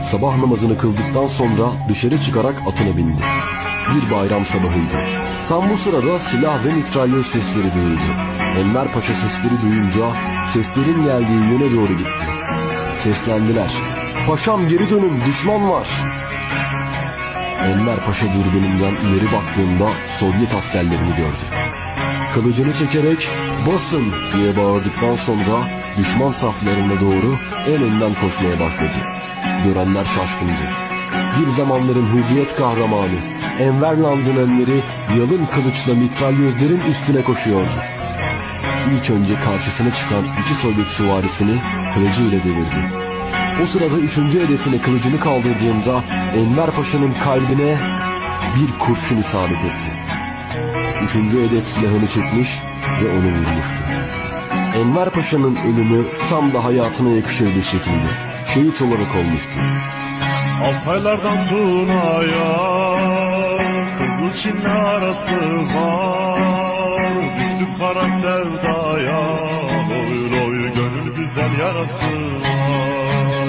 Sabah namazını kıldıktan sonra dışarı çıkarak atına bindi. Bir bayram sabahıydı. Tam bu sırada silah ve mitralyöz sesleri duyuldu. Enver Paşa sesleri duyunca seslerin geldiği yöne doğru gitti. Seslendiler. "Paşam geri dönün, düşman var." Enver Paşa dürbününden ileri baktığında Sovyet askerlerini gördü. Kılıcını çekerek "Basın!" diye bağırdıktan sonra düşman saflarına doğru en önden koşmaya başladı. Görenler şaşkındı. Bir zamanların hürriyet kahramanı Enver Landınenleri yalın kılıçla mitralyözlerin üstüne koşuyordu. İlk önce karşısına çıkan iki Sovyet süvarisini kılıcıyla devirdi. O sırada üçüncü hedefine kılıcını kaldırdığında Enver Paşa'nın kalbine bir kurşun isabet etti. Üçüncü hedef silahını çekmiş ve onu vurmuştu. Enver Paşa'nın ölümü tam da hayatına yakışır bir şekilde şehit olarak olmuştu. Altaylardan Dunay'a Kızılçin arası var. Düştüm kara sevdaya, oy oy gönül güzel yarası var.